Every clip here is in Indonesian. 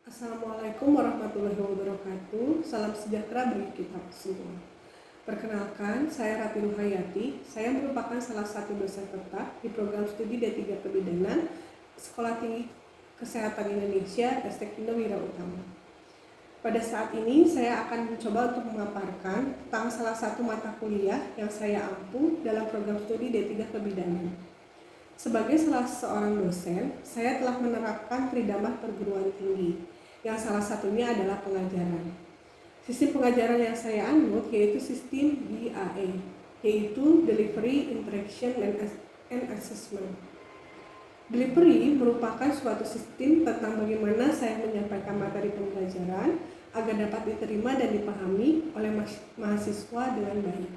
Assalamualaikum warahmatullahi wabarakatuh. Salam sejahtera bagi kita semua. Perkenalkan, saya Rati Ruhayati. Saya merupakan salah satu dosen tetap di program studi D3 Kebidanan Sekolah Tinggi Kesehatan Indonesia Teknik Wira Utama. Pada saat ini saya akan mencoba untuk memaparkan tentang salah satu mata kuliah yang saya ampu dalam program studi D3 Kebidanan. Sebagai salah seorang dosen, saya telah menerapkan tridharma perguruan tinggi, yang salah satunya adalah pengajaran. Sistem pengajaran yang saya anut yaitu sistem DAE, yaitu Delivery, Interaction, and Assessment. Delivery merupakan suatu sistem tentang bagaimana saya menyampaikan materi pembelajaran agar dapat diterima dan dipahami oleh mahasiswa dengan baik.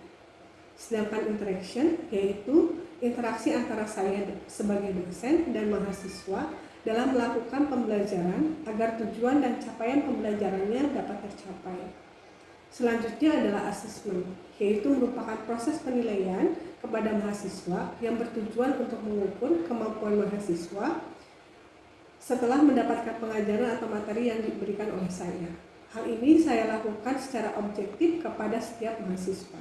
Sedangkan interaction yaitu interaksi antara saya sebagai dosen dan mahasiswa dalam melakukan pembelajaran agar tujuan dan capaian pembelajarannya dapat tercapai. Selanjutnya adalah assessment, yaitu merupakan proses penilaian kepada mahasiswa yang bertujuan untuk mengukur kemampuan mahasiswa setelah mendapatkan pengajaran atau materi yang diberikan oleh saya. Hal ini saya lakukan secara objektif kepada setiap mahasiswa.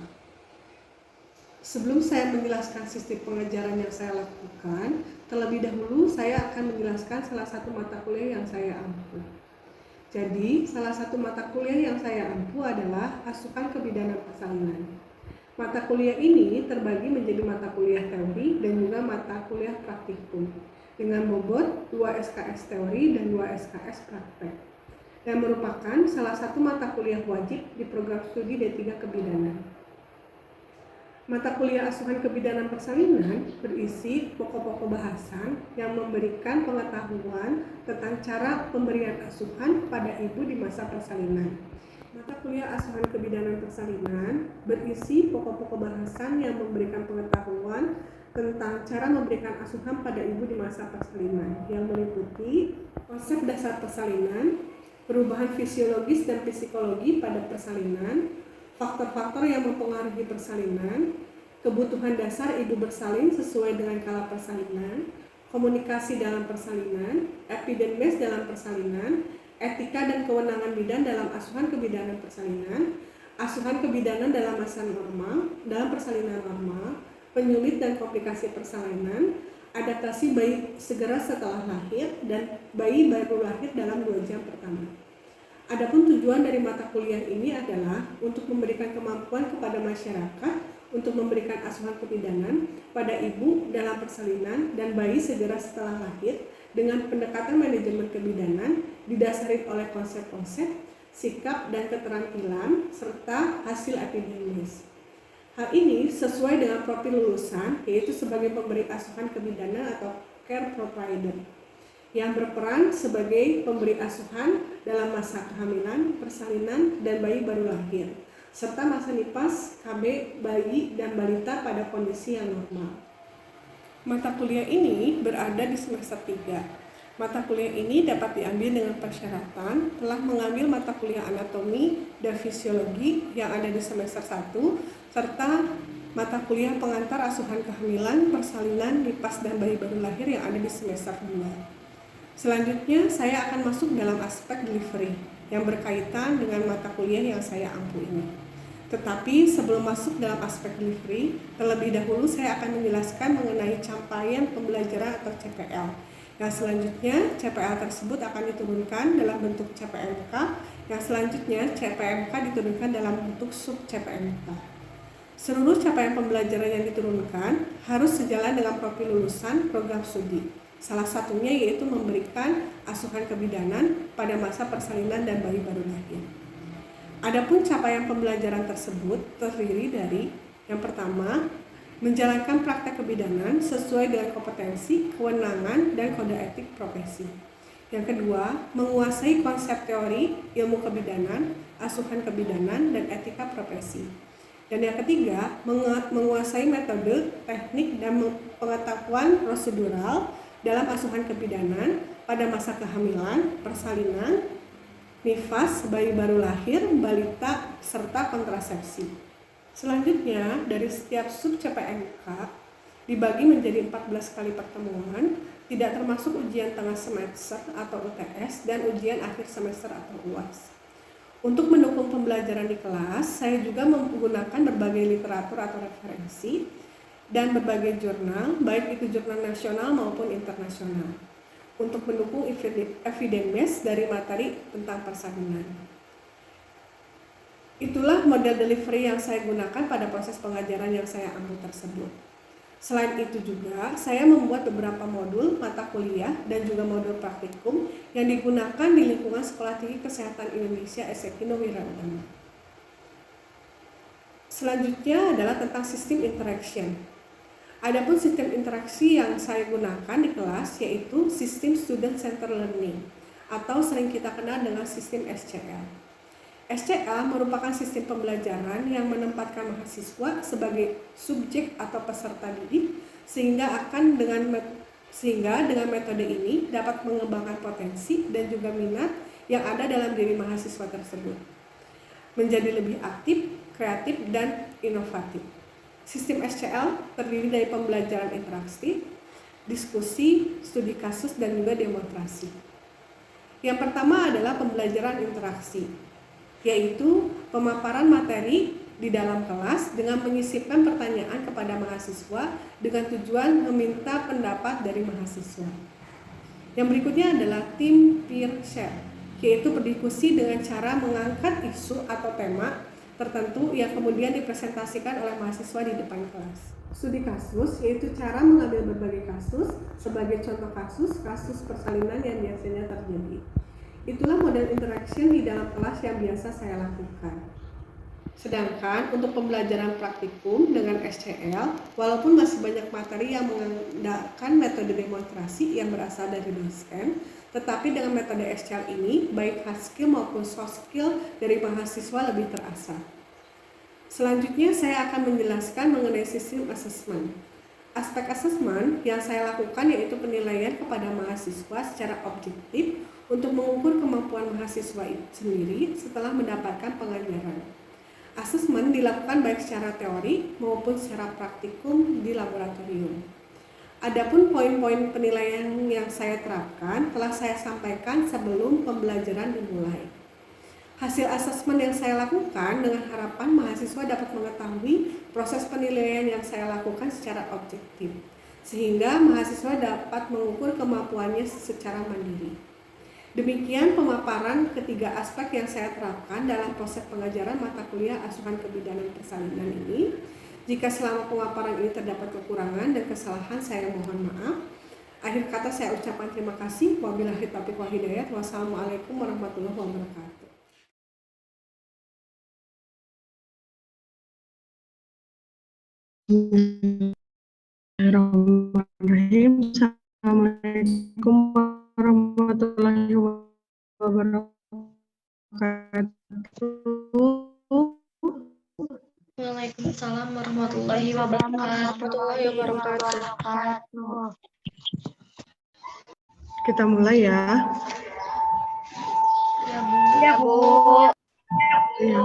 Sebelum saya menjelaskan sistem pengajaran yang saya lakukan, terlebih dahulu saya akan menjelaskan salah satu mata kuliah yang saya ampu. Jadi, salah satu mata kuliah yang saya ampu adalah Asuhan Kebidanan Persalinan. Mata kuliah ini terbagi menjadi mata kuliah teori dan juga mata kuliah praktikum, dengan bobot 2 SKS teori dan 2 SKS praktek, dan merupakan salah satu mata kuliah wajib di program studi D3 Kebidanan. Mata kuliah Asuhan Kebidanan Persalinan berisi pokok-pokok bahasan yang memberikan pengetahuan tentang cara pemberian asuhan pada ibu di masa persalinan. Mata kuliah Asuhan Kebidanan Persalinan berisi pokok-pokok bahasan yang memberikan pengetahuan tentang cara memberikan asuhan pada ibu di masa persalinan, yang meliputi konsep dasar persalinan, perubahan fisiologis dan psikologi pada persalinan, faktor-faktor yang mempengaruhi persalinan, kebutuhan dasar ibu bersalin sesuai dengan kala persalinan, komunikasi dalam persalinan, epidemes dalam persalinan, etika dan kewenangan bidan dalam asuhan kebidanan persalinan, asuhan kebidanan dalam masa normal, dalam persalinan normal, penyulit dan komplikasi persalinan, adaptasi bayi segera setelah lahir, dan bayi baru lahir dalam 2 jam pertama. Adapun tujuan dari mata kuliah ini adalah untuk memberikan kemampuan kepada masyarakat untuk memberikan asuhan kebidanan pada ibu dalam persalinan dan bayi segera setelah lahir dengan pendekatan manajemen kebidanan didasari oleh konsep-konsep, sikap, dan keterampilan serta hasil epidemis. Hal ini sesuai dengan profil lulusan, yaitu sebagai pemberi asuhan kebidanan atau care provider, yang berperan sebagai pemberi asuhan dalam masa kehamilan, persalinan, dan bayi baru lahir, serta masa nifas, KB, bayi, dan balita pada kondisi yang normal. Mata kuliah ini berada di semester 3. Mata kuliah ini dapat diambil dengan persyaratan telah mengambil mata kuliah anatomi dan fisiologi yang ada di semester 1, serta mata kuliah pengantar asuhan kehamilan, persalinan, nifas, dan bayi baru lahir yang ada di semester 2. Selanjutnya, saya akan masuk dalam aspek delivery yang berkaitan dengan mata kuliah yang saya ampu ini. Tetapi sebelum masuk dalam aspek delivery, terlebih dahulu saya akan menjelaskan mengenai capaian pembelajaran atau CPL. Yang selanjutnya, CPL tersebut akan diturunkan dalam bentuk CPMK. Yang selanjutnya, CPMK diturunkan dalam bentuk sub CPMK. Seluruh capaian pembelajaran yang diturunkan harus sejalan dengan profil lulusan program studi. Salah satunya yaitu memberikan asuhan kebidanan pada masa persalinan dan bayi baru lahir. Adapun capaian pembelajaran tersebut terdiri dari yang pertama, menjalankan praktek kebidanan sesuai dengan kompetensi, kewenangan, dan kode etik profesi. Yang kedua, menguasai konsep teori, ilmu kebidanan, asuhan kebidanan, dan etika profesi. Dan yang ketiga, menguasai metode, teknik, dan pengetahuan prosedural dalam asuhan kebidanan pada masa kehamilan, persalinan, nifas, bayi baru lahir, balita, serta kontrasepsi. Selanjutnya, dari setiap sub CPMK dibagi menjadi 14 kali pertemuan tidak termasuk ujian tengah semester atau UTS dan ujian akhir semester atau UAS. Untuk mendukung pembelajaran di kelas, saya juga menggunakan berbagai literatur atau referensi dan berbagai jurnal, baik itu jurnal nasional maupun internasional, untuk mendukung evidence base dari materi tentang persalinan. Itulah model delivery yang saya gunakan pada proses pengajaran yang saya ambil tersebut. Selain itu juga, saya membuat beberapa modul mata kuliah dan juga modul praktikum yang digunakan di lingkungan Sekolah Tinggi Kesehatan Indonesia Esekino Wiraudama. Selanjutnya adalah tentang sistem interaction. Adapun sistem interaksi yang saya gunakan di kelas yaitu sistem Student Center Learning atau sering kita kenal dengan sistem SCL. SCL merupakan sistem pembelajaran yang menempatkan mahasiswa sebagai subjek atau peserta didik sehingga dengan metode ini dapat mengembangkan potensi dan juga minat yang ada dalam diri mahasiswa tersebut menjadi lebih aktif, kreatif, dan inovatif. Sistem SCL terdiri dari pembelajaran interaktif, diskusi, studi kasus, dan juga demonstrasi. Yang pertama adalah pembelajaran interaksi, yaitu pemaparan materi di dalam kelas dengan menyisipkan pertanyaan kepada mahasiswa dengan tujuan meminta pendapat dari mahasiswa. Yang berikutnya adalah tim peer share, yaitu berdiskusi dengan cara mengangkat isu atau tema tertentu yang kemudian dipresentasikan oleh mahasiswa di depan kelas. Studi kasus, yaitu cara mengambil berbagai kasus sebagai contoh kasus persalinan yang biasanya terjadi. Itulah model interaction di dalam kelas yang biasa saya lakukan. Sedangkan untuk pembelajaran praktikum dengan SCL, walaupun masih banyak materi yang mengandalkan metode demonstrasi yang berasal dari dosen, tetapi dengan metode SCL ini, baik hard skill maupun soft skill dari mahasiswa lebih terasa. Selanjutnya saya akan menjelaskan mengenai sistem assessment. Aspek assessment yang saya lakukan yaitu penilaian kepada mahasiswa secara objektif untuk mengukur kemampuan mahasiswa sendiri setelah mendapatkan pengajaran. Asesmen dilakukan baik secara teori maupun secara praktikum di laboratorium. Adapun poin-poin penilaian yang saya terapkan telah saya sampaikan sebelum pembelajaran dimulai. Hasil asesmen yang saya lakukan dengan harapan mahasiswa dapat mengetahui proses penilaian yang saya lakukan secara objektif, sehingga mahasiswa dapat mengukur kemampuannya secara mandiri. Demikian pemaparan ketiga aspek yang saya terapkan dalam proses pengajaran mata kuliah asuhan kebidanan persalinan ini. Jika selama pemaparan ini terdapat kekurangan dan kesalahan, saya mohon maaf. Akhir kata saya ucapkan terima kasih. Wabillahi taufiq wal hidayah. Wassalamualaikum warahmatullahi wabarakatuh. Bismillahirrahmanirrahim. Assalamualaikum warahmatullahi wabarakatuh. Waalaikumsalam warahmatullahi wabarakatuh. Kita mulai ya. Ya, Bu. Ya.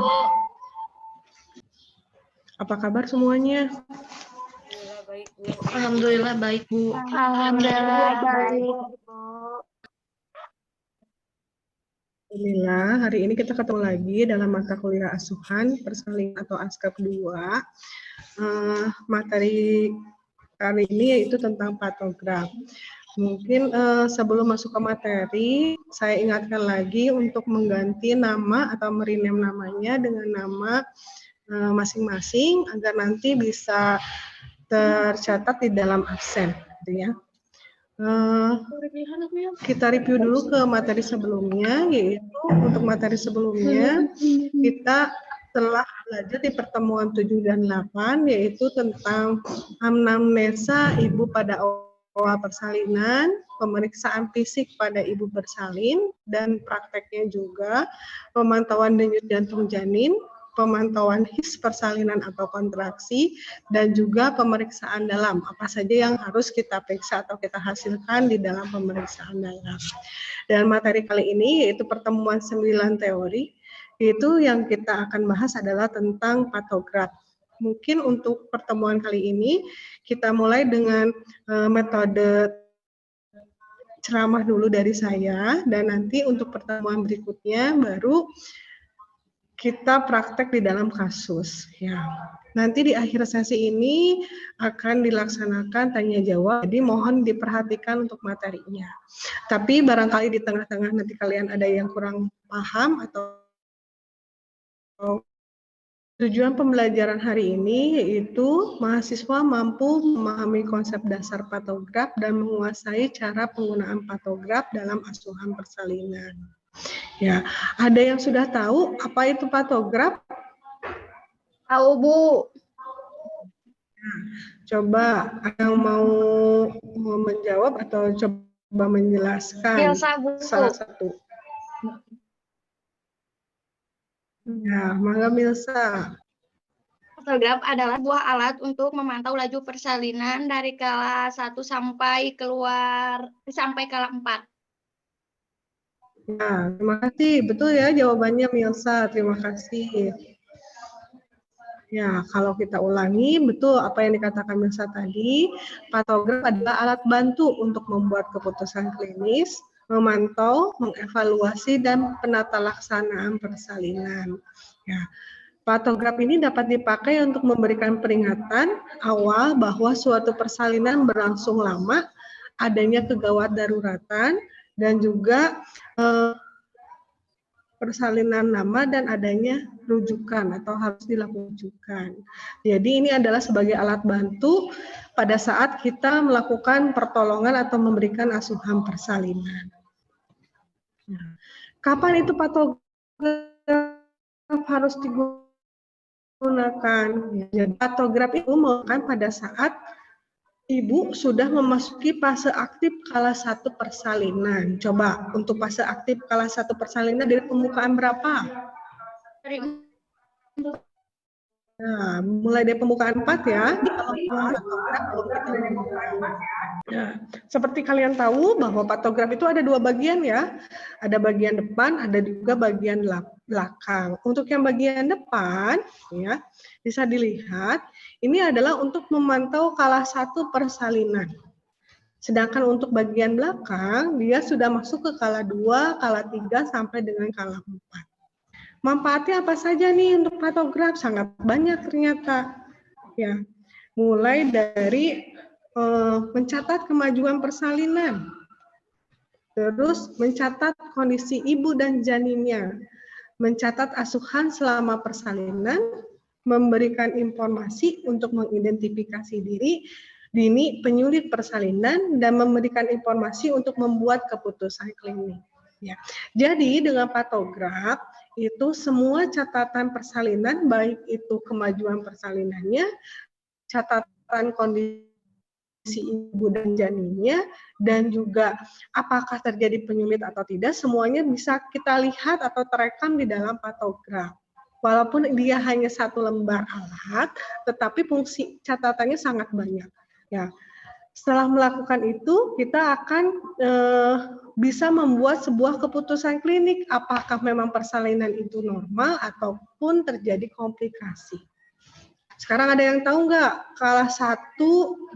Apa kabar semuanya? Alhamdulillah baik, Bu. Alhamdulillah baik, Bu. Alhamdulillah, hari ini kita ketemu lagi dalam mata kuliah asuhan persalinan atau ASKA 2. Materi kali ini yaitu tentang patograf. Mungkin sebelum masuk ke materi, saya ingatkan lagi untuk mengganti nama atau merename namanya dengan nama masing-masing agar nanti bisa tercatat di dalam absen, gitu ya. Kita review dulu ke materi sebelumnya, yaitu untuk materi sebelumnya kita telah belajar di pertemuan 7 dan 8, yaitu tentang anamnesa ibu pada awal persalinan, pemeriksaan fisik pada ibu bersalin, dan prakteknya juga pemantauan denyut jantung janin, pemantauan his persalinan atau kontraksi, dan juga pemeriksaan dalam. Apa saja yang harus kita periksa atau kita hasilkan di dalam pemeriksaan dalam. Dan materi kali ini yaitu pertemuan 9 teori, yaitu yang kita akan bahas adalah tentang patograf. Mungkin untuk pertemuan kali ini kita mulai dengan metode ceramah dulu dari saya, dan nanti untuk pertemuan berikutnya baru kita praktek di dalam kasus. Ya. Nanti di akhir sesi ini akan dilaksanakan tanya jawab, jadi mohon diperhatikan untuk materinya. Tapi barangkali di tengah-tengah nanti kalian ada yang kurang paham atau tujuan pembelajaran hari ini yaitu mahasiswa mampu memahami konsep dasar patograf dan menguasai cara penggunaan patograf dalam asuhan persalinan. Ya, ada yang sudah tahu apa itu patograf? Tahu, Bu. Coba yang mau menjawab atau coba menjelaskan Milsa, Bu. salah satu. Ya, mangga Milsa. Patograf adalah buah alat untuk memantau laju persalinan dari kala 1 sampai kala 4. Ya, terima kasih. Betul ya jawabannya Milsa. Terima kasih. Ya, kalau kita ulangi, betul apa yang dikatakan Milsa tadi, patograf adalah alat bantu untuk membuat keputusan klinis, memantau, mengevaluasi, dan penata laksanaan persalinan. Ya, patograf ini dapat dipakai untuk memberikan peringatan awal bahwa suatu persalinan berlangsung lama, adanya kegawat daruratan, dan juga persalinan lama dan adanya rujukan atau harus dilakukan rujukan. Jadi ini adalah sebagai alat bantu pada saat kita melakukan pertolongan atau memberikan asuhan persalinan. Kapan itu patograf harus digunakan? Jadi patograf itu melakukan pada saat Ibu sudah memasuki fase aktif kala 1 persalinan. Coba untuk fase aktif kala 1 persalinan dari pembukaan berapa? Nah, mulai dari pembukaan 4 ya. Nah, seperti kalian tahu bahwa patograf itu ada 2 bagian ya. Ada bagian depan, ada juga bagian belakang. Untuk yang bagian depan ya, bisa dilihat ini adalah untuk memantau kala 1 persalinan. Sedangkan untuk bagian belakang dia sudah masuk ke kala 2, kala 3 sampai dengan kala 4. Manfaatnya apa saja nih untuk patograf? Sangat banyak ternyata. Ya, mulai dari mencatat kemajuan persalinan, terus mencatat kondisi ibu dan janinnya, mencatat asuhan selama persalinan, memberikan informasi untuk mengidentifikasi dini penyulit persalinan, dan memberikan informasi untuk membuat keputusan klinis. Ya. Jadi dengan patograf itu semua catatan persalinan, baik itu kemajuan persalinannya, catatan kondisi ibu dan janinnya, dan juga apakah terjadi penyulit atau tidak, semuanya bisa kita lihat atau terekam di dalam patograf. Walaupun dia hanya 1 lembar alat, tetapi fungsi catatannya sangat banyak. Ya, setelah melakukan itu, kita akan bisa membuat sebuah keputusan klinik apakah memang persalinan itu normal ataupun terjadi komplikasi. Sekarang ada yang tahu nggak kala 1,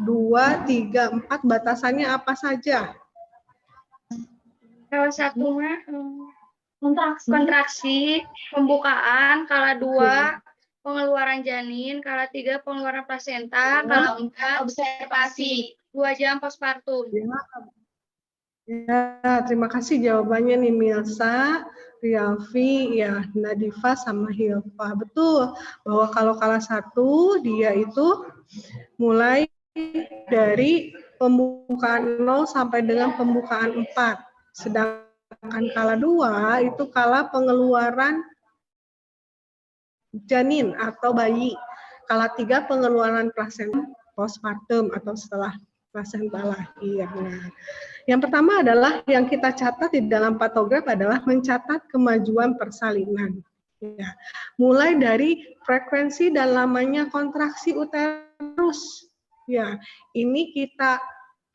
2, 3, 4 batasannya apa saja? Kala 1 kontraksi, pembukaan, kala 2 pengeluaran janin, kala 3 pengeluaran plasenta, kala 4 observasi, 2 jam postpartum. Ya, terima kasih jawabannya nih Milsa, Rialfi, ya Nadifa sama Hilfa. Betul bahwa kalau kala 1 dia itu mulai dari pembukaan 0 sampai dengan pembukaan 4. Sedangkan kala 2 itu kala pengeluaran janin atau bayi. Kala 3 pengeluaran plasenta postpartum atau setelah plasenta lahir. Nah, yang pertama adalah yang kita catat di dalam patograf adalah mencatat kemajuan persalinan. Ya. Mulai dari frekuensi dan lamanya kontraksi uterus. Ya, ini kita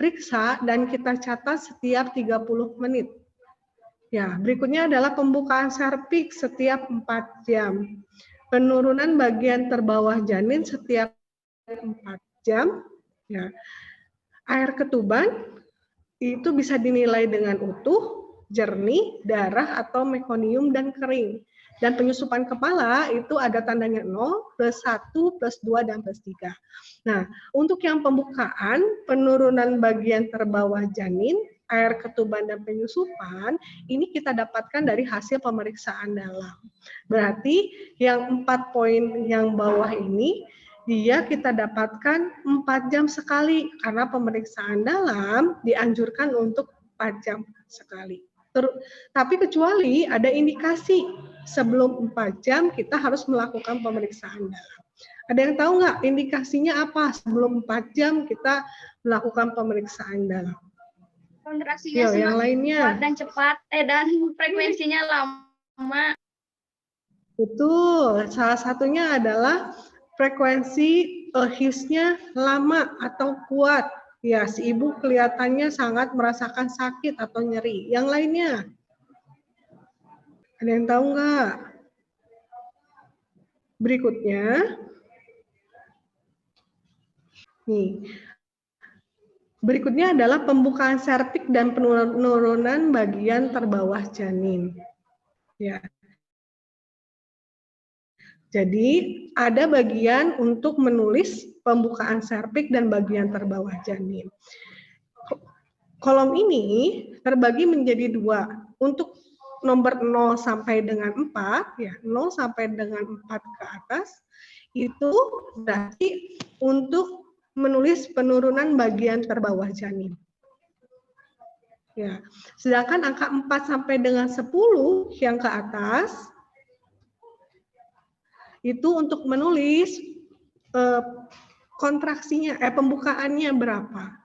periksa dan kita catat setiap 30 menit. Ya, berikutnya adalah pembukaan serviks setiap 4 jam. Penurunan bagian terbawah janin setiap 4 jam. Ya. Air ketuban itu bisa dinilai dengan utuh, jernih, darah, atau mekonium dan kering. Dan penyusupan kepala itu ada tandanya 0, plus 1, plus 2, dan plus 3. Nah, untuk yang pembukaan, penurunan bagian terbawah janin, air ketuban, dan penyusupan, ini kita dapatkan dari hasil pemeriksaan dalam. Berarti yang 4 poin yang bawah ini, dia kita dapatkan 4 jam sekali, karena pemeriksaan dalam dianjurkan untuk 4 jam sekali. Tapi kecuali ada indikasi sebelum 4 jam kita harus melakukan pemeriksaan dalam. Ada yang tahu nggak indikasinya apa sebelum 4 jam kita melakukan pemeriksaan dalam? Kontraksinya Yo, yang lainnya. kuat dan cepat, dan frekuensinya lama. Betul, salah satunya adalah frekuensi hissnya lama atau kuat. Ya, si ibu kelihatannya sangat merasakan sakit atau nyeri. Yang lainnya? Ada yang tahu nggak? Berikutnya. Nih. Berikutnya adalah pembukaan serviks dan penurunan bagian terbawah janin. Ya. Jadi ada bagian untuk menulis pembukaan serviks dan bagian terbawah janin. Kolom ini terbagi menjadi 2. Untuk nomor 0 sampai dengan 4, ya 0 sampai dengan 4 ke atas, itu berarti untuk menulis penurunan bagian terbawah janin. Ya, sedangkan angka 4 sampai dengan 10 yang ke atas, itu untuk menulis kontraksinya, pembukaannya berapa.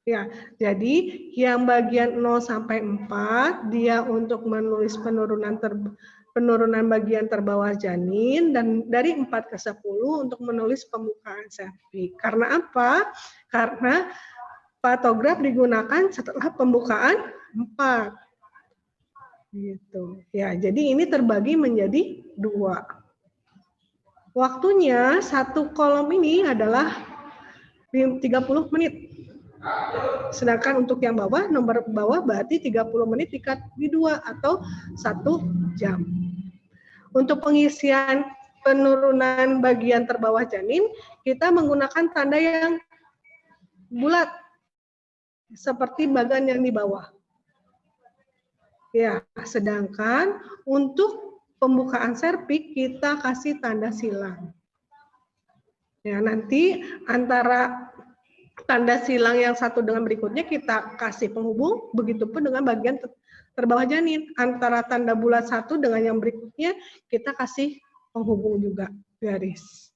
Ya, jadi yang bagian 0 sampai 4 dia untuk menulis penurunan bagian terbawah janin, dan dari 4 ke 10 untuk menulis pembukaan serviks. Karena apa? Karena patograf digunakan setelah pembukaan 4. Gitu. Ya, jadi ini terbagi menjadi 2. Waktunya satu kolom ini adalah 30 menit. Sedangkan untuk yang bawah, nomor bawah berarti 30 menit dikali 2 atau 1 jam. Untuk pengisian penurunan bagian terbawah janin, kita menggunakan tanda yang bulat seperti bagian yang di bawah. Ya, sedangkan untuk pembukaan serviks kita kasih tanda silang. Ya, nanti antara tanda silang yang satu dengan berikutnya kita kasih penghubung, begitupun dengan bagian terbawah janin. Antara tanda bulat satu dengan yang berikutnya kita kasih penghubung juga, garis.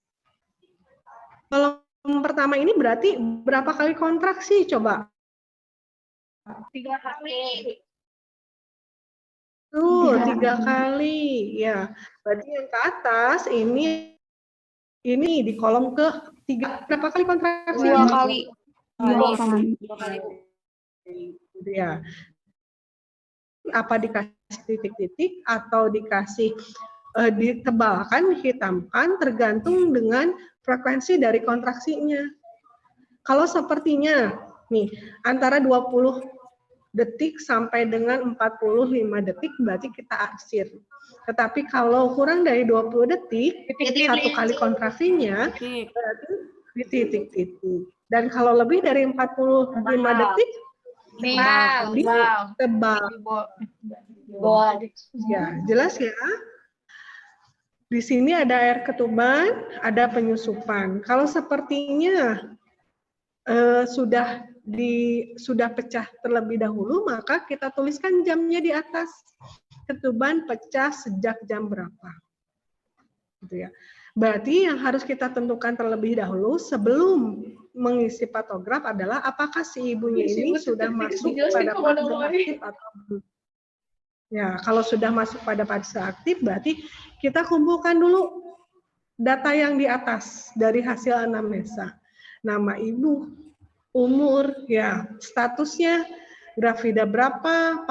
Kalau yang pertama ini berarti berapa kali kontraksi coba? 3 kali. Tuh, 3 kali. Ya, berarti yang ke atas ini di kolom ke-3. Berapa kali kontraksi? 2 kali. 2 kali. Ya. Apa dikasih titik-titik atau dikasih ditebalkan, hitamkan, tergantung dengan frekuensi dari kontraksinya. Kalau sepertinya, nih, antara 20 detik sampai dengan 45 detik berarti kita aksir. Tetapi kalau kurang dari 20 detik, satu kali kontraksinya berarti di titik-titik. Dan kalau lebih dari 45 detik, tebal. Ya, jelas ya. Di sini ada air ketuban, ada penyusupan. Kalau sepertinya sudah pecah terlebih dahulu, maka kita tuliskan jamnya di atas. Ketuban pecah sejak jam berapa. Gitu ya. Berarti yang harus kita tentukan terlebih dahulu sebelum mengisi patograf adalah apakah si ibunya ini sudah masuk pada fase aktif atau belum. Ya, kalau sudah masuk pada fase aktif berarti kita kumpulkan dulu data yang di atas dari hasil anamnesa. Nama ibu, umur, ya, statusnya, grafida berapa,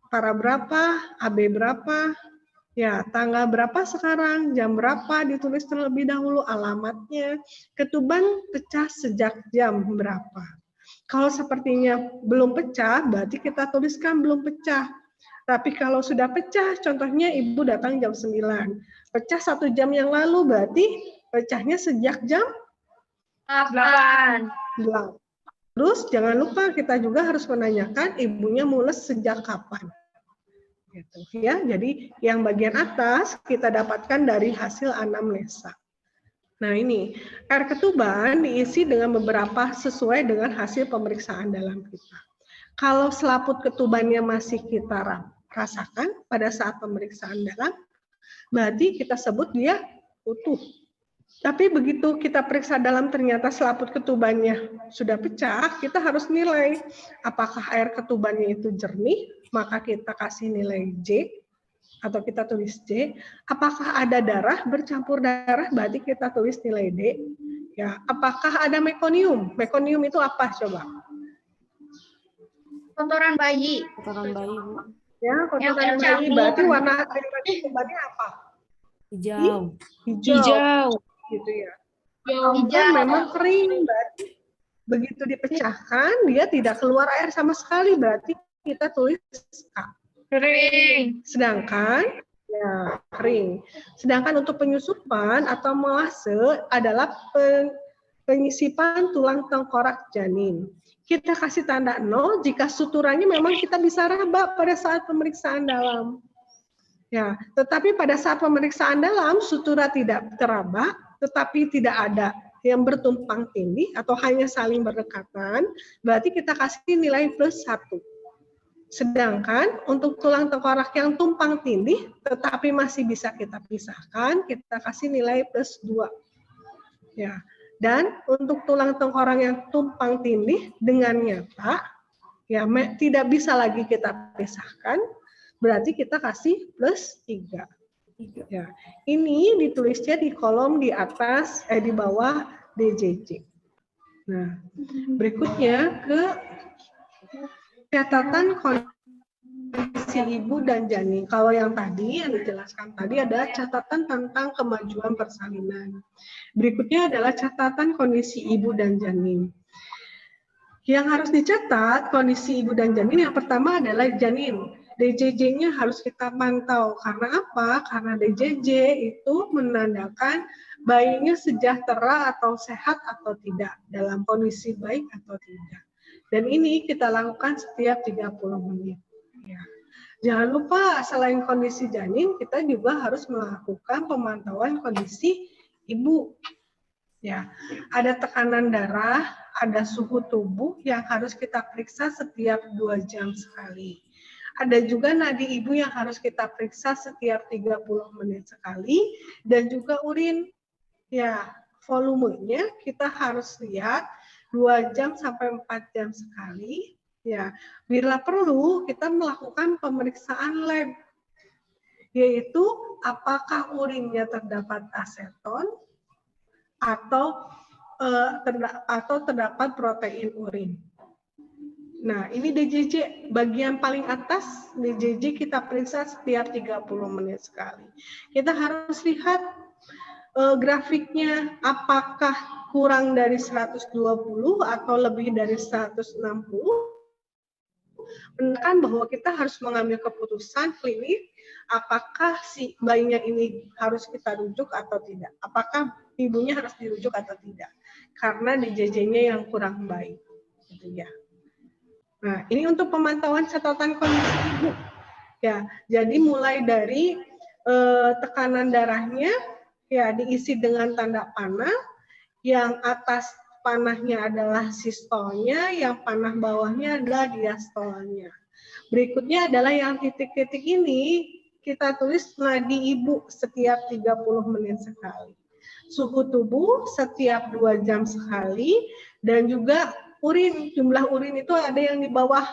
para berapa, AB berapa, ya, tanggal berapa sekarang, jam berapa, ditulis terlebih dahulu alamatnya, ketuban pecah sejak jam berapa. Kalau sepertinya belum pecah, berarti kita tuliskan belum pecah. Tapi kalau sudah pecah, contohnya ibu datang jam 9. Pecah 1 jam yang lalu, berarti pecahnya sejak jam 8. 8. Terus jangan lupa kita juga harus menanyakan ibunya mules sejak kapan. Gitu, ya. Jadi yang bagian atas kita dapatkan dari hasil anamnesa. Nah ini, air ketuban diisi dengan beberapa sesuai dengan hasil pemeriksaan dalam kita. Kalau selaput ketubannya masih kita rasakan pada saat pemeriksaan dalam, berarti kita sebut dia utuh. Tapi begitu kita periksa dalam ternyata selaput ketubannya sudah pecah, kita harus nilai apakah air ketubannya itu jernih, maka kita kasih nilai J, atau kita tulis J. Apakah ada darah, bercampur darah, berarti kita tulis nilai D. Ya, apakah ada mekonium? Mekonium itu apa coba? Kotoran bayi. Kotoran bayi, Bu. Ya, kotoran Yang bayi. bercampur. Berarti warna air ketubannya apa? Hijau. Hijau. Gitu ya. Hijau memang kering, berarti begitu dipecahkan dia tidak keluar air sama sekali, berarti kita tulis A. Kering. Sedangkan ya kering. Sedangkan untuk penyusupan atau melase adalah penyisipan tulang tengkorak janin. Kita kasih tanda 0 jika suturannya memang kita bisa raba pada saat pemeriksaan dalam. Ya, tetapi pada saat pemeriksaan dalam sutura tidak teraba, tetapi tidak ada yang bertumpang tindih atau hanya saling berdekatan, berarti kita kasih nilai +1. Sedangkan untuk tulang tengkorak yang tumpang tindih, tetapi masih bisa kita pisahkan, kita kasih nilai +2. Ya, dan untuk tulang tengkorak yang tumpang tindih dengan nyata, ya tidak bisa lagi kita pisahkan, berarti kita kasih +3. Ya, ini ditulisnya di kolom di atas, di bawah DJJ. Nah, berikutnya ke catatan kondisi ibu dan janin. Kalau yang tadi yang dijelaskan tadi adalah catatan tentang kemajuan persalinan. Berikutnya adalah catatan kondisi ibu dan janin. Yang harus dicatat kondisi ibu dan janin yang pertama adalah janin. DJJ-nya harus kita pantau. Karena apa? Karena DJJ itu menandakan bayinya sejahtera atau sehat atau tidak, dalam kondisi baik atau tidak. Dan ini kita lakukan setiap 30 menit. Ya. Jangan lupa selain kondisi janin, kita juga harus melakukan pemantauan kondisi ibu. Ya, ada tekanan darah, ada suhu tubuh yang harus kita periksa setiap 2 jam sekali. Ada juga nadi ibu yang harus kita periksa setiap 30 menit sekali, dan juga urin. Ya, volumenya kita harus lihat 2 jam sampai 4 jam sekali. Ya, bila perlu kita melakukan pemeriksaan lab, yaitu apakah urinnya terdapat aseton atau terdapat protein urin. Nah, ini DJJ bagian paling atas, DJJ kita periksa setiap 30 menit sekali. Kita harus lihat grafiknya apakah kurang dari 120 atau lebih dari 160. Menunjukkan bahwa kita harus mengambil keputusan klinis apakah si bayinya ini harus kita rujuk atau tidak. Apakah ibunya harus dirujuk atau tidak. Karena DJJ-nya yang kurang baik. Gitu ya. Nah, ini untuk pemantauan catatan kondisi ibu. Ya, jadi mulai dari tekanan darahnya ya diisi dengan tanda panah, yang atas panahnya adalah sistolnya, yang panah bawahnya adalah diastolnya. Berikutnya adalah yang titik-titik ini kita tulis nadi ibu setiap 30 menit sekali. Suhu tubuh setiap 2 jam sekali, dan juga urin, jumlah urin itu ada yang di bawah.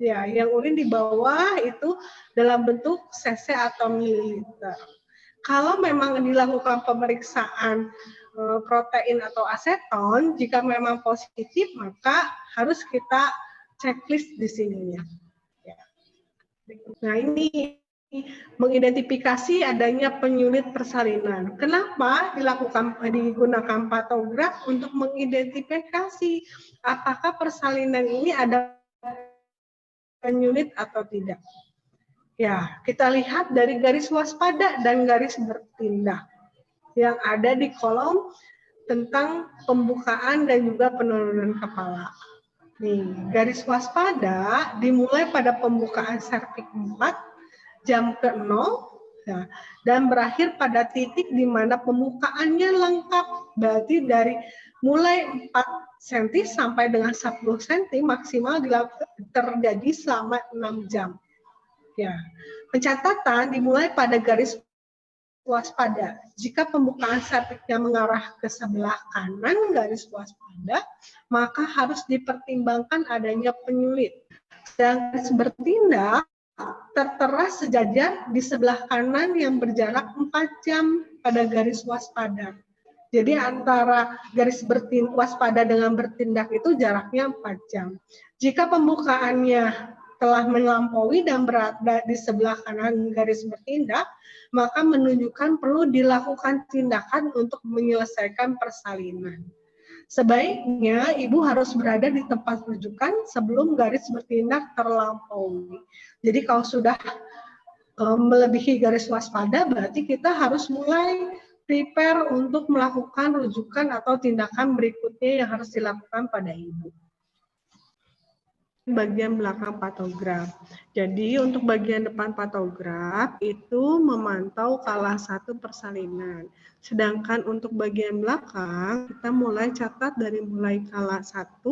Ya, yang urin di bawah itu dalam bentuk cc atau mililiter. Kalau memang dilakukan pemeriksaan protein atau aseton, jika memang positif maka harus kita checklist di sininya. Ya. Nah, ini mengidentifikasi adanya penyulit persalinan. Kenapa digunakan patograf untuk mengidentifikasi apakah persalinan ini ada penyulit atau tidak. Ya, kita lihat dari garis waspada dan garis bertindak yang ada di kolom tentang pembukaan dan juga penurunan kepala. Nih, garis waspada dimulai pada pembukaan serviks 4 jam ke-0 ya, dan berakhir pada titik di mana pembukaannya lengkap. Berarti dari mulai 4 cm sampai dengan 10 cm maksimal terjadi selama 6 jam. Ya. Pencatatan dimulai pada garis waspada. Jika pembukaan serviksnya mengarah ke sebelah kanan garis waspada, maka harus dipertimbangkan adanya penyulit. Dan garis bertindak tertera sejajar di sebelah kanan yang berjarak 4 jam pada garis waspada. Jadi antara garis waspada dengan bertindak itu jaraknya 4 jam. Jika pembukaannya telah melampaui dan berada di sebelah kanan garis bertindak, maka menunjukkan perlu dilakukan tindakan untuk menyelesaikan persalinan. Sebaiknya ibu harus berada di tempat rujukan sebelum garis bertindak terlampaui. Jadi kalau sudah melebihi garis waspada, berarti kita harus mulai prepare untuk melakukan rujukan atau tindakan berikutnya yang harus dilakukan pada ibu. Bagian belakang patograf. Jadi untuk bagian depan patograf itu memantau kala 1 persalinan. Sedangkan untuk bagian belakang kita mulai catat dari mulai kala 1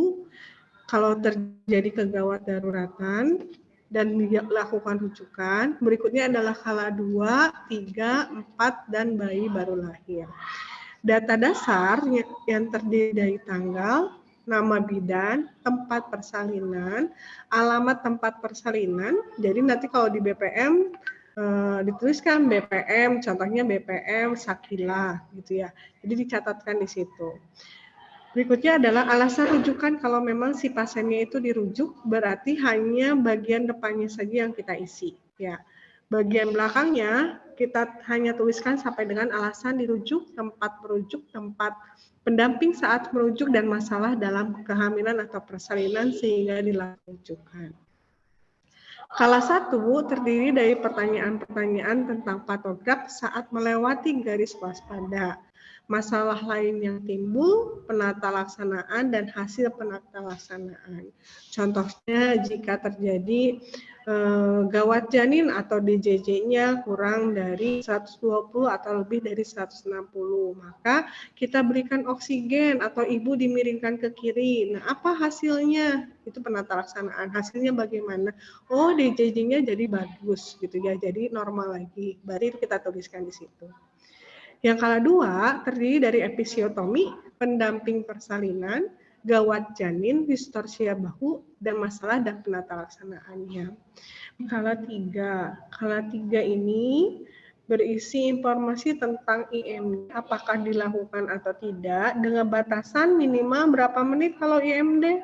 kalau terjadi kegawat daruratan dan dilakukan rujukan. Berikutnya adalah kala 2, 3, 4 dan bayi baru lahir. Data dasar yang terdiri dari tanggal, nama bidan, tempat persalinan, alamat tempat persalinan. Jadi nanti kalau di BPM dituliskan BPM, contohnya BPM Sakila gitu ya. Jadi dicatatkan di situ. Berikutnya adalah alasan rujukan. Kalau memang si pasiennya itu dirujuk, berarti hanya bagian depannya saja yang kita isi ya. Bagian belakangnya kita hanya tuliskan sampai dengan alasan dirujuk, tempat merujuk, tempat pendamping saat merujuk, dan masalah dalam kehamilan atau persalinan sehingga dilakukan rujukan. Kala 1 terdiri dari pertanyaan-pertanyaan tentang patograf saat melewati garis waspada, masalah lain yang timbul, penata laksanaan, dan hasil penata laksanaan. Contohnya jika terjadi gawat janin atau DJJ-nya kurang dari 120 atau lebih dari 160, maka kita berikan oksigen atau ibu dimiringkan ke kiri. Nah, apa hasilnya? Itu penata laksanaan. Hasilnya bagaimana? Oh, DJJ-nya jadi bagus gitu ya, jadi normal lagi. Baru kita tuliskan di situ. Yang kala 2 terdiri dari episiotomi, pendamping persalinan, gawat janin, distorsia bahu, dan masalah dan penata laksanaannya. Kala 3 ini berisi informasi tentang IMD, apakah dilakukan atau tidak, dengan batasan minimal berapa menit kalau IMD?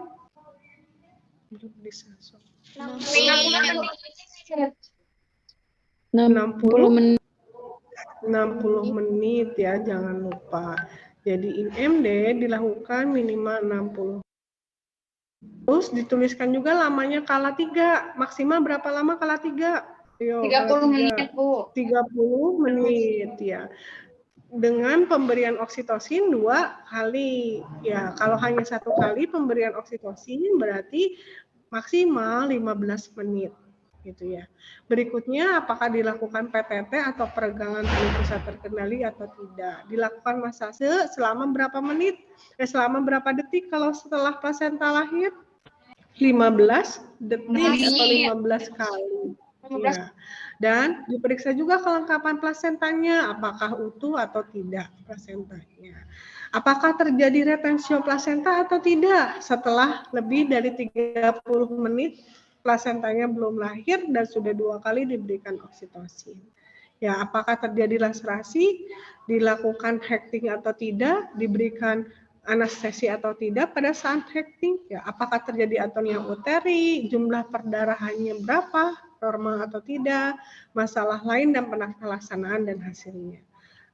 60 menit ya, jangan lupa. Jadi IMD dilakukan minimal 60. Terus dituliskan juga lamanya kala 3. Maksimal berapa lama kala 3? 30 menit, Bu. 30 menit ya. Dengan pemberian oksitosin 2 kali. Ya, kalau hanya 1 kali pemberian oksitosin berarti maksimal 15 menit. Gitu ya. Berikutnya, apakah dilakukan PTT atau peregangan tubuh pusat terkendali atau tidak? Dilakukan masase selama berapa menit? Selama berapa detik kalau setelah plasenta lahir? 15 detik atau 15 kali. Ya. Dan diperiksa juga kelengkapan plasentanya, apakah utuh atau tidak plasentanya. Apakah terjadi retensio plasenta atau tidak setelah lebih dari 30 menit plasentanya belum lahir dan sudah 2 kali diberikan oksitosin. Ya, apakah terjadi laserasi, dilakukan hecting atau tidak, diberikan anestesi atau tidak pada saat hecting, ya, apakah terjadi atonia uteri, jumlah perdarahannya berapa, normal atau tidak, masalah lain dan pelaksanaan dan hasilnya.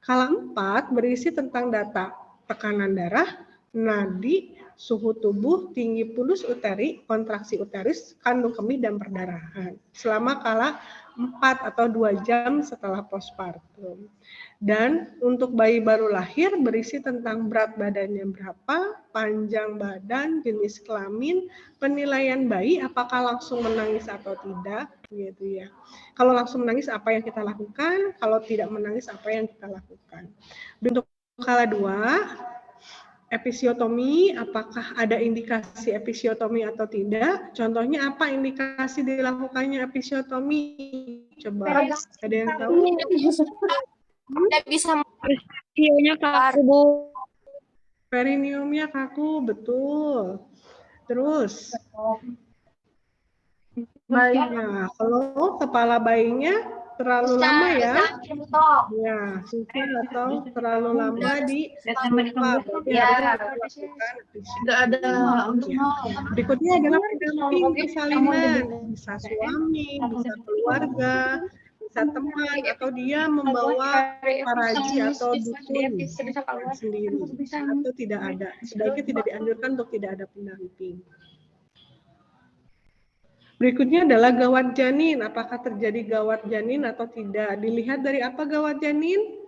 Kala 4 berisi tentang data tekanan darah, nadi, suhu tubuh, tinggi pulus uteri, kontraksi uterus, kandung kemih, dan perdarahan. Selama kala 4 atau 2 jam setelah postpartum. Dan untuk bayi baru lahir berisi tentang berat badannya berapa, panjang badan, jenis kelamin, penilaian bayi apakah langsung menangis atau tidak, gitu ya. Kalau langsung menangis apa yang kita lakukan, kalau tidak menangis apa yang kita lakukan. Untuk kala 2, episiotomi, apakah ada indikasi episiotomi atau tidak? Contohnya apa indikasi dilakukannya episiotomi? Coba, ada yang tahu? Tidak bisa videonya kaku, Bu. Perineumnya kaku, betul. Terus, bayinya, kalau kepala bayinya terlalu lama ya, susah atau terlalu lama di sofa, berarti harus melakukan Tidak ada untuk Berikutnya adalah pendamping persalinan, bisa suami, bisa keluarga, bisa teman, atau dia membawa paraji atau dukun sendiri, atau tidak ada. Sebaiknya tidak dianjurkan untuk tidak ada pendamping. Berikutnya adalah gawat janin. Apakah terjadi gawat janin atau tidak? Dilihat dari apa gawat janin?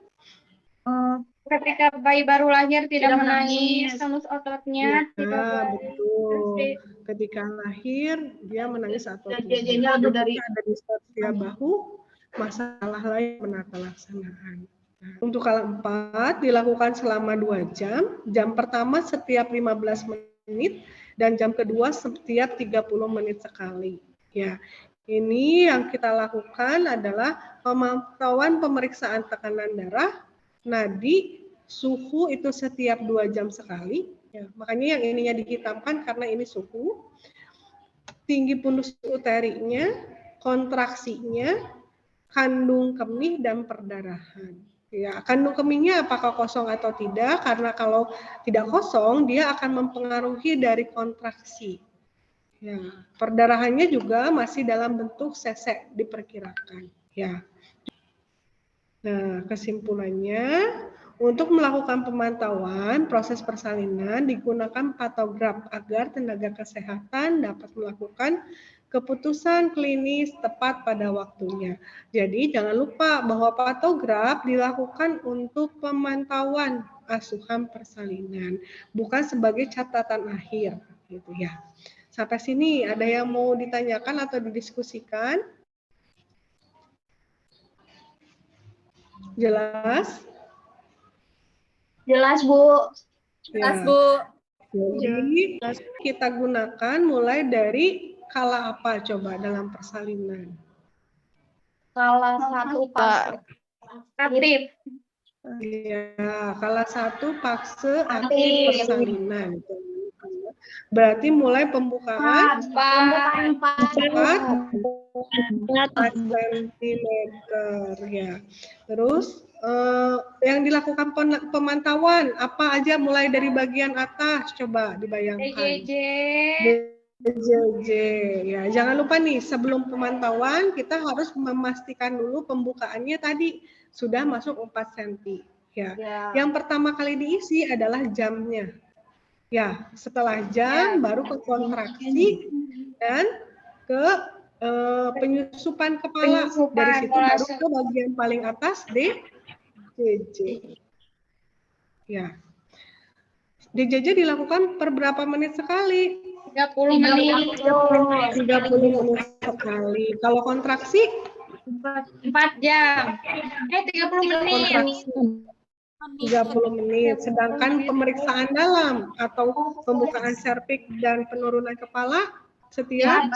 Ketika bayi baru lahir tidak menangis, terus ototnya Ya, betul. Ketika lahir dia menangis atau tidak. Ada distorsia bahu, masalah lain menata laksanaan. Nah, untuk kala 4 dilakukan selama 2 jam. Jam pertama setiap 15 menit dan jam kedua setiap 30 menit sekali. Ya, ini yang kita lakukan adalah pemantauan pemeriksaan tekanan darah, nadi, suhu itu setiap 2 jam sekali. Ya, makanya yang ininya dihitamkan karena ini suhu. Tinggi pulus uterinya, kontraksinya, kandung kemih, dan perdarahan. Ya, kandung kemihnya apakah kosong atau tidak? Karena kalau tidak kosong, dia akan mempengaruhi dari kontraksi. Ya, perdarahannya juga masih dalam bentuk sesek diperkirakan. Ya. Nah, kesimpulannya, untuk melakukan pemantauan proses persalinan digunakan patograf agar tenaga kesehatan dapat melakukan keputusan klinis tepat pada waktunya. Jadi jangan lupa bahwa patograf dilakukan untuk pemantauan asuhan persalinan, bukan sebagai catatan akhir, gitu ya. Sampai sini ada yang mau ditanyakan atau didiskusikan? Jelas? Jelas, Bu. Jelas, Bu. Jadi kita gunakan mulai dari kala apa coba dalam persalinan? Salah satu aktif. Ya, kala 1 fase aktif persalinan. Berarti mulai pembukaan 4 cm ya. Terus yang dilakukan pemantauan apa aja mulai dari bagian atas, coba dibayangkan. DJJ ya, jangan lupa nih sebelum pemantauan kita harus memastikan dulu pembukaannya tadi sudah masuk 4 cm ya. Yang pertama kali diisi adalah jamnya. Ya, setelah jam baru ke kontraksi dan ke penyusupan kepala. Dari situ baru ke bagian paling atas DJJ. Ya. DJJ dilakukan per berapa menit sekali? 30 menit. 30 menit sekali. Kalau kontraksi? 4 jam. 30 menit. Kontraksi 30 menit. Sedangkan pemeriksaan dalam atau pembukaan serviks dan penurunan kepala setiap 4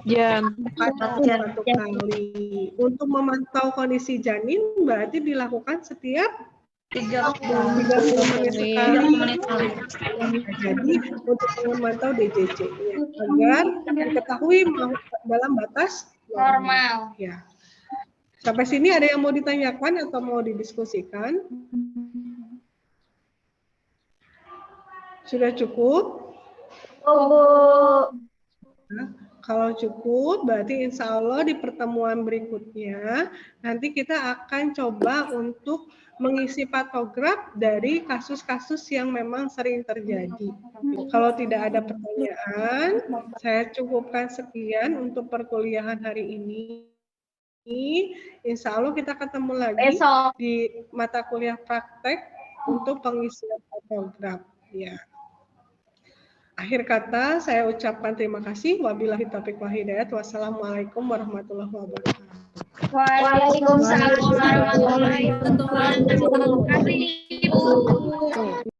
jam. 4 jam satu kali. Untuk memantau kondisi janin berarti dilakukan setiap 30 menit sekali. Jadi untuk memantau DJJ agar diketahui dalam batas normal. Ya. Sampai sini ada yang mau ditanyakan atau mau didiskusikan? Sudah cukup? Kalau cukup, berarti insya Allah di pertemuan berikutnya nanti kita akan coba untuk mengisi patograf dari kasus-kasus yang memang sering terjadi. Kalau tidak ada pertanyaan, saya cukupkan sekian untuk perkuliahan hari ini. Insya Allah kita ketemu lagi Besok. di mata kuliah praktek untuk pengisian patograf. Ya. Akhir kata saya ucapkan terima kasih. Wabillahi taufiq wal hidayah. Wassalamualaikum warahmatullahi wabarakatuh. Waalaikumsalam warahmatullahi wabarakatuh. Terima kasih, Ibu.